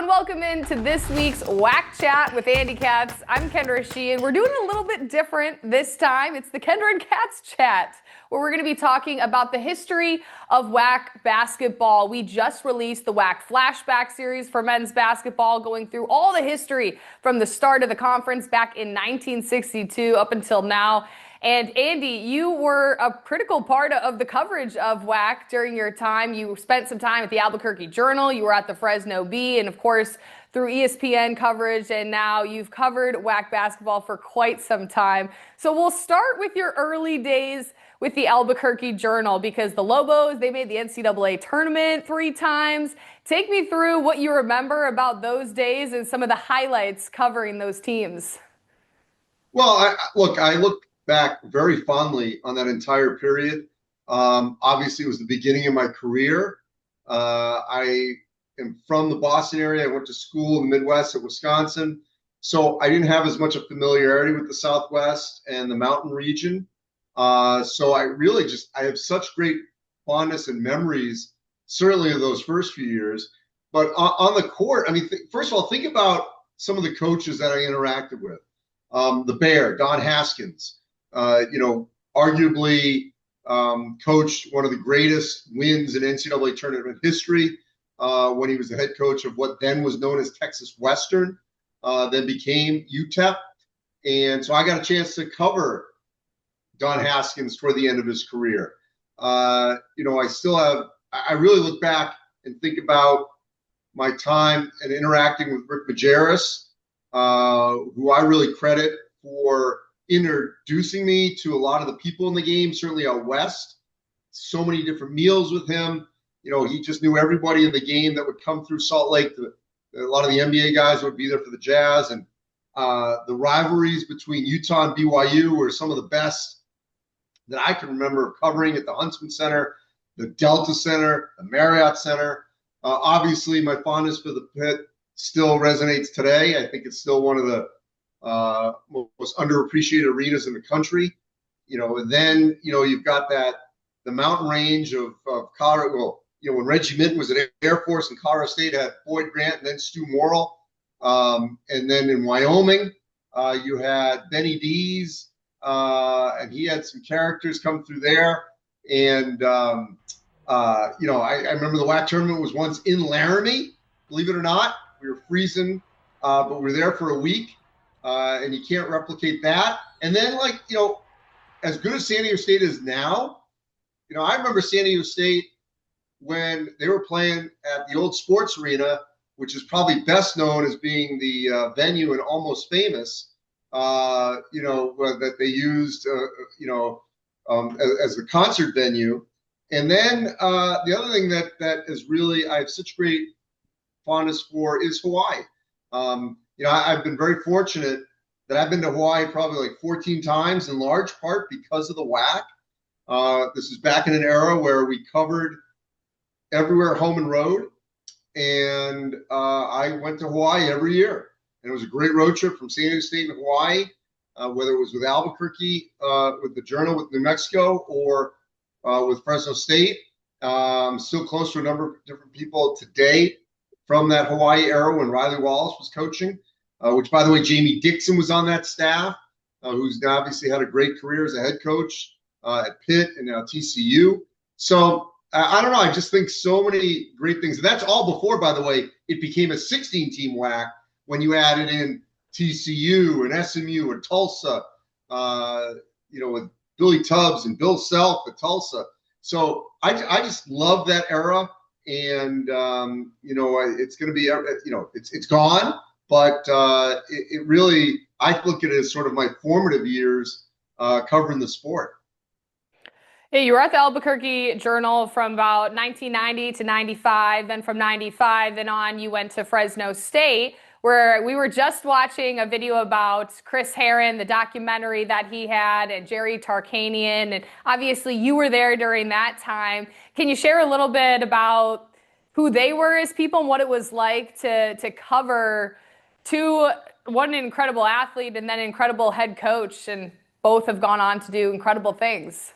and welcome into this week's WAC Chat with Andy Katz. I'm Kendra Sheehan. We're doing a little bit different this time. It's the Kendra and Katz Chat, where we're going to be talking about the history of WAC basketball. We just released the WAC Flashback series for men's basketball, going through all the history from the start of the conference back in 1962 up until now. And Andy, you were a critical part of the coverage of WAC during your time. You spent some time at the Albuquerque Journal, you were at the Fresno Bee, and of course through ESPN coverage, and now you've covered WAC basketball for quite some time. So we'll start with your early days with the Albuquerque Journal, because the Lobos, they made the NCAA tournament 3 times. Take me through what you remember about those days and some of the highlights covering those teams. Well, I look back very fondly on that entire period. Obviously, it was the beginning of my career. I am from the Boston area. I went to school in the Midwest at Wisconsin, so I didn't have as much of familiarity with the Southwest and the mountain region. So I have such great fondness and memories, certainly of those first few years. But on the court, I mean, first of all, think about some of the coaches that I interacted with. The Bear, Don Haskins, arguably coached one of the greatest wins in NCAA tournament history when he was the head coach of what then was known as Texas Western, then became UTEP. And so I got a chance to cover Don Haskins toward the end of his career. I really look back and think about my time and interacting with Rick Majerus, who I really credit for introducing me to a lot of the people in the game, certainly out west. So many different meals with him. He just knew everybody in the game that would come through Salt Lake. A lot of the NBA guys would be there for the Jazz. And the rivalries between Utah and BYU were some of the best that I can remember covering at the Huntsman Center, the Delta Center, the Marriott Center. Obviously, my fondness for the Pit still resonates today. I think it's still one of the most underappreciated arenas in the country. And then, you've got the mountain range of Colorado. Well, when Reggie Minton was at Air Force and Colorado State had Boyd Grant and then Stu Morrill. And then in Wyoming, you had Benny Dees, and he had some characters come through there. And, I remember the WAC tournament was once in Laramie, believe it or not. We were freezing, but we were there for a week. And you can't replicate that. And then, as good as San Diego State is now, I remember San Diego State when they were playing at the old sports arena, which is probably best known as being the venue and Almost Famous, that they used, as the concert venue. And then the other thing that is really, I have such great fondness for is Hawaii. I've been very fortunate that I've been to Hawaii probably like 14 times, in large part because of the WAC. This is back in an era where we covered everywhere home and road. And I went to Hawaii every year. And it was a great road trip from San Diego State to Hawaii, whether it was with Albuquerque, with the Journal, with New Mexico, or with Fresno State. Still close to a number of different people today from that Hawaii era when Riley Wallace was coaching, which, by the way, Jamie Dixon was on that staff, who's obviously had a great career as a head coach at Pitt and now TCU. So I don't know. I just think so many great things. And that's all before, by the way, it became a 16-team WAC when you added in TCU and SMU and Tulsa, with Billy Tubbs and Bill Self at Tulsa. So I just love that era. And, it's going to be, it's gone, but it really, I look at it as sort of my formative years covering the sport. Yeah, you were at the Albuquerque Journal from about 1990 to 95. Then from 95 and on, you went to Fresno State, where we were just watching a video about Chris Herron, the documentary that he had, and Jerry Tarkanian. And obviously you were there during that time. Can you share a little bit about who they were as people and what it was like to cover one incredible athlete and then an incredible head coach, and both have gone on to do incredible things?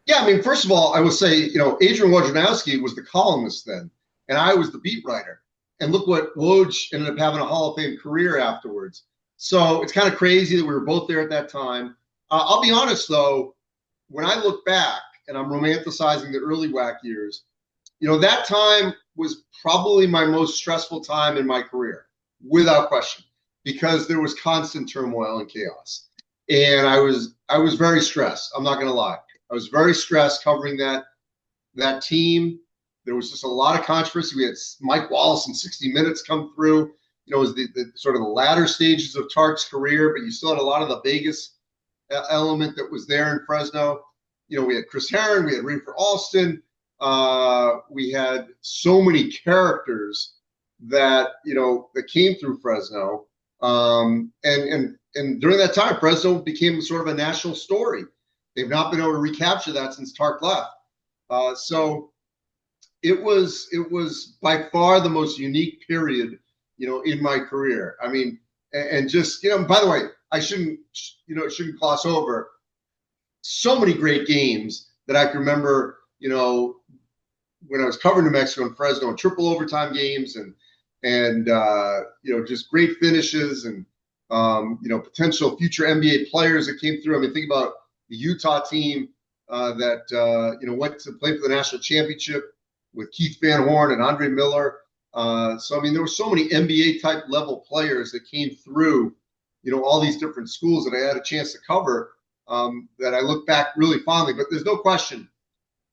Yeah, I mean, first of all, I would say, Adrian Wojnarowski was the columnist then, and I was the beat writer. And look what Woj ended up having, a Hall of Fame career afterwards. So it's kind of crazy that we were both there at that time. I'll be honest, though, when I look back and I'm romanticizing the early WAC years, that time was probably my most stressful time in my career, without question, because there was constant turmoil and chaos. And I was very stressed. I'm not going to lie. I was very stressed covering that team. There was just a lot of controversy. We had Mike Wallace in 60 Minutes come through. It was the sort of the latter stages of Tark's career, but you still had a lot of the Vegas element that was there in Fresno. We had Chris Herron, we had Reefer Alston. We had so many characters that that came through Fresno, and during that time, Fresno became sort of a national story. They've not been able to recapture that since Tark left. So it was by far the most unique period, in my career. I mean, and just by the way, I shouldn't gloss over so many great games that I can remember. When I was covering New Mexico and Fresno, and triple overtime games, and just great finishes, and potential future NBA players that came through. I mean, think about the Utah team that went to play for the national championship with Keith Van Horn and Andre Miller. So I mean, there were so many NBA type level players that came through, all these different schools that I had a chance to cover, that I look back really fondly. But there's no question,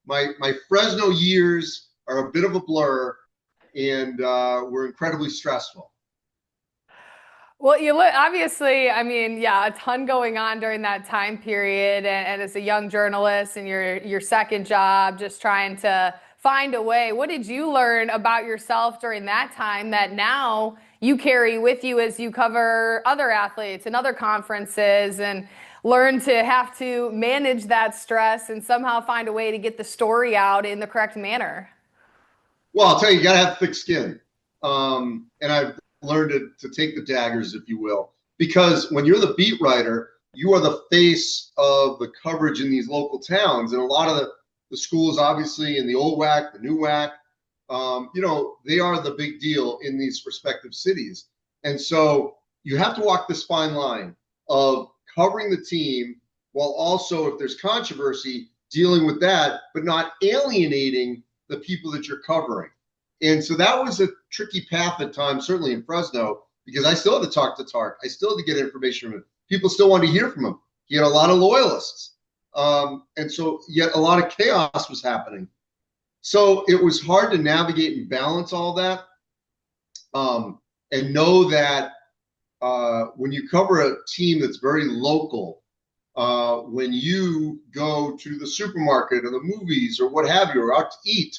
my Fresno years are a bit of a blur, and were incredibly stressful. Well, obviously, I mean, yeah, a ton going on during that time period, and as a young journalist, and your second job, just trying to find a way. What did you learn about yourself during that time that now you carry with you as you cover other athletes and other conferences, and learn to have to manage that stress and somehow find a way to get the story out in the correct manner? Well, I'll tell you, you got to have thick skin. And I've learned to take the daggers, if you will, because when you're the beat writer, you are the face of the coverage in these local towns. And a lot of the schools, obviously, in the old WAC, the new WAC, they are the big deal in these respective cities. And so you have to walk this fine line of covering the team while also, if there's controversy, dealing with that, but not alienating the people that you're covering. And so that was a tricky path at times, certainly in Fresno, because I still had to talk to Tark. I still had to get information from him. People still wanted to hear from him. He had a lot of loyalists. And so yet a lot of chaos was happening. So it was hard to navigate and balance all that, and know that when you cover a team that's very local, when you go to the supermarket or the movies or what have you, or out to eat,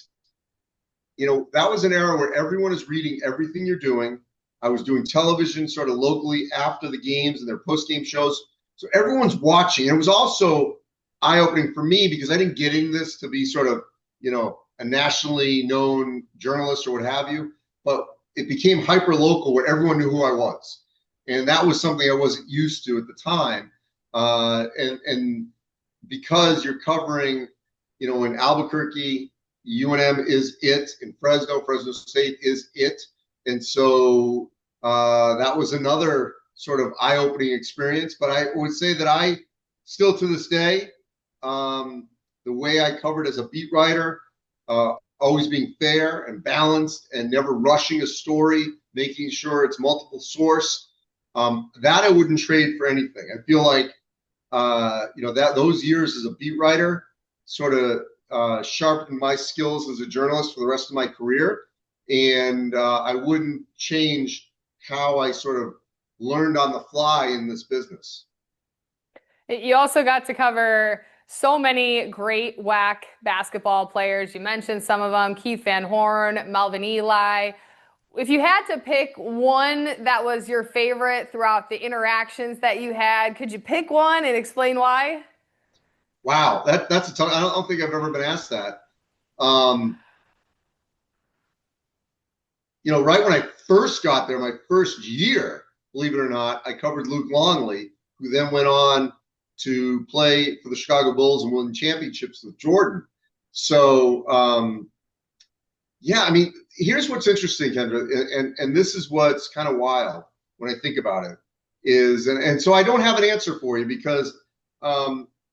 that was an era where everyone is reading everything you're doing. I was doing television sort of locally after the games and their post-game shows. So everyone's watching. And it was also eye-opening for me because I didn't get in this to be sort of, a nationally known journalist or what have you, but it became hyper-local where everyone knew who I was. And that was something I wasn't used to at the time. And because you're covering, in Albuquerque, UNM is it, in Fresno State is it. And so that was another sort of eye-opening experience. But I would say that I still to this day, the way I covered as a beat writer, always being fair and balanced and never rushing a story, making sure it's multiple source, that I wouldn't trade for anything. I feel like, that those years as a beat writer sort of sharpened my skills as a journalist for the rest of my career. And I wouldn't change how I sort of learned on the fly in this business. You also got to cover so many great WAC basketball players. You mentioned some of them: Keith Van Horn, Melvin Ely. If you had to pick one that was your favorite throughout the interactions that you had, could you pick one and explain why? Wow, that's a tough. I don't think I've ever been asked that. Right when I first got there, my first year, believe it or not, I covered Luke Longley, who then went on to play for the Chicago Bulls and win championships with Jordan. So, yeah, I mean, here's what's interesting, Kendra, and this is what's kind of wild when I think about it is, and so I don't have an answer for you because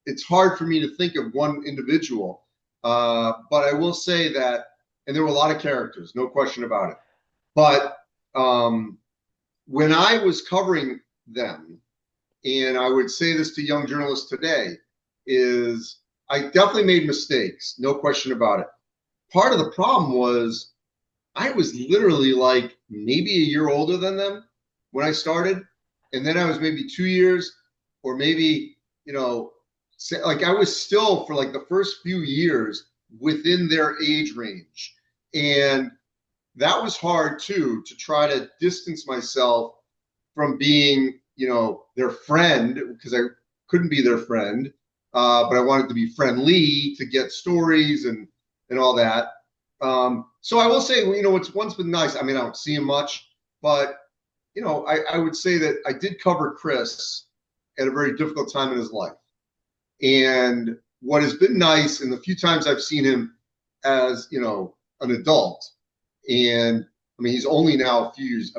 it's hard for me to think of one individual. But I will say that, and there were a lot of characters, no question about it. But when I was covering them, and I would say this to young journalists today, is I definitely made mistakes, no question about it. Part of the problem was I was literally like maybe a year older than them when I started. And then I was maybe 2 years or maybe, like I was still for like the first few years within their age range. And that was hard too, to try to distance myself from being, their friend, because I couldn't be their friend. But I wanted to be friendly to get stories and all that. So I will say, it's once been nice. I mean, I don't see him much, but I would say that I did cover Chris at a very difficult time in his life. And what has been nice in the few times I've seen him as, an adult, and I mean, he's only now a few years,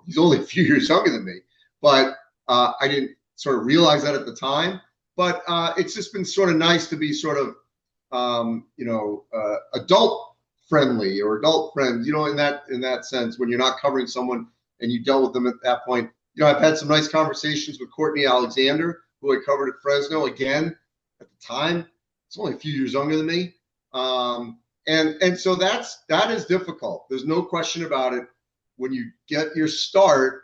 he's only a few years younger than me, but I didn't sort of realize that at the time. But it's just been sort of nice to be sort of, adult friendly or adult friends, in that sense, when you're not covering someone and you dealt with them at that point. I've had some nice conversations with Courtney Alexander, who I covered at Fresno. Again, at the time, it's only a few years younger than me. And so that is difficult. There's no question about it. When you get your start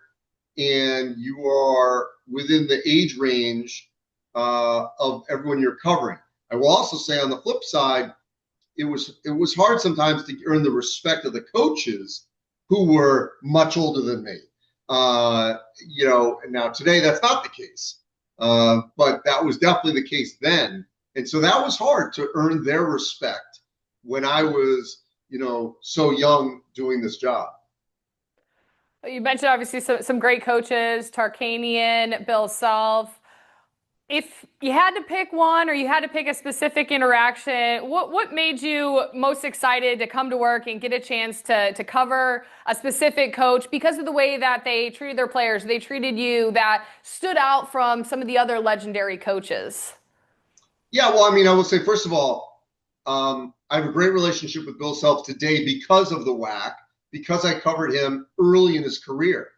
and you are within the age range of everyone you're covering. I will also say on the flip side, it was hard sometimes to earn the respect of the coaches who were much older than me. And now today that's not the case. But that was definitely the case then. And so that was hard to earn their respect when I was, so young doing this job. You mentioned obviously some great coaches, Tarkanian, Bill Self. If you had to pick one or you had to pick a specific interaction, what made you most excited to come to work and get a chance to cover a specific coach because of the way that they treated their players, they treated you, that stood out from some of the other legendary coaches? Yeah, well, I will say, first of all, I have a great relationship with Bill Self today because of the WAC, because I covered him early in his career.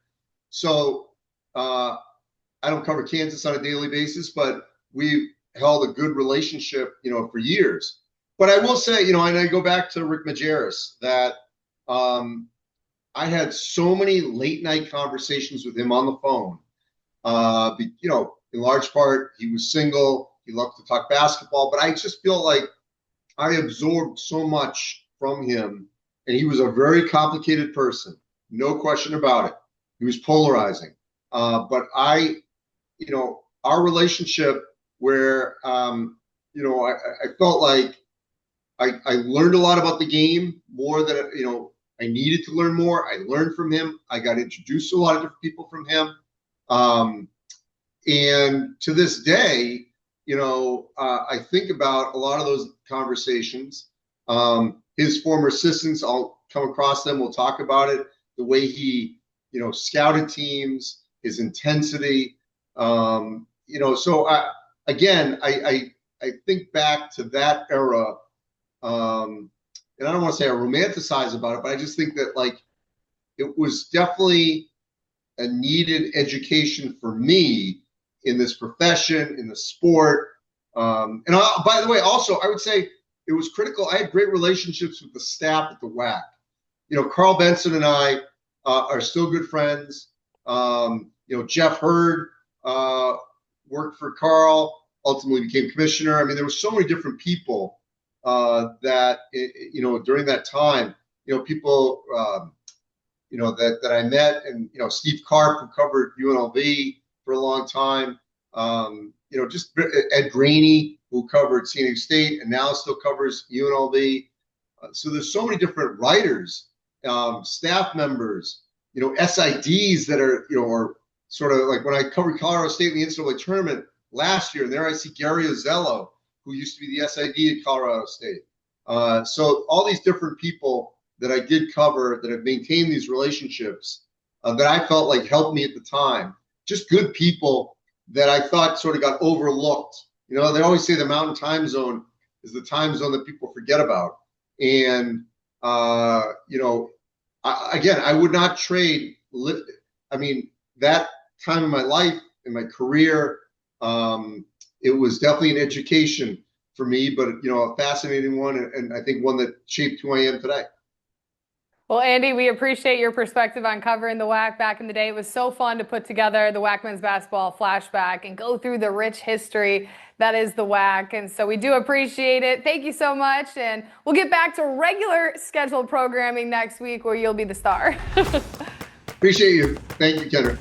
So I don't cover Kansas on a daily basis, but we've held a good relationship, for years. But I will say, and I go back to Rick Majerus, that I had so many late night conversations with him on the phone. In large part, he was single. He loved to talk basketball, but I just feel like I absorbed so much from him. And he was a very complicated person, no question about it. He was polarizing. But our relationship where, I felt like I learned a lot about the game, more than, I needed to learn more. I learned from him. I got introduced to a lot of different people from him. And to this day, I think about a lot of those conversations. His former assistants, I'll come across them. We'll talk about it. The way he, scouted teams, his intensity. So I think back to that era, and I don't want to say I romanticize about it, but I just think that it was definitely a needed education for me in this profession, in the sport. By the way, also I would say it was critical. I had great relationships with the staff at the WAC. Carl Benson and I are still good friends. Jeff Hurd worked for Carl, ultimately became commissioner. There were so many different people that, during that time, people, that I met, and, Steve Karp, who covered UNLV for a long time, just Ed Graney, who covered San Diego State and now still covers UNLV. So there's so many different writers, staff members, SIDs that are sort of like when I covered Colorado State in the NCAA tournament last year, and there I see Gary Ozello, who used to be the SID at Colorado State. So all these different people that I did cover that have maintained these relationships that I felt like helped me at the time. Just good people that I thought sort of got overlooked. You know, they always say the Mountain Time Zone is the time zone that people forget about. And, you know, I would not trade. I mean, that time in my life, in my career, it was definitely an education for me, but, you know, a fascinating one. And I think one that shaped who I am today. Well, Andy, we appreciate your perspective on covering the WAC back in the day. It was so fun to put together the WAC men's basketball flashback and go through the rich history that is the WAC. And so we do appreciate it. Thank you so much. And we'll get back to regular scheduled programming next week where you'll be the star. Appreciate you. Thank you, Kendra.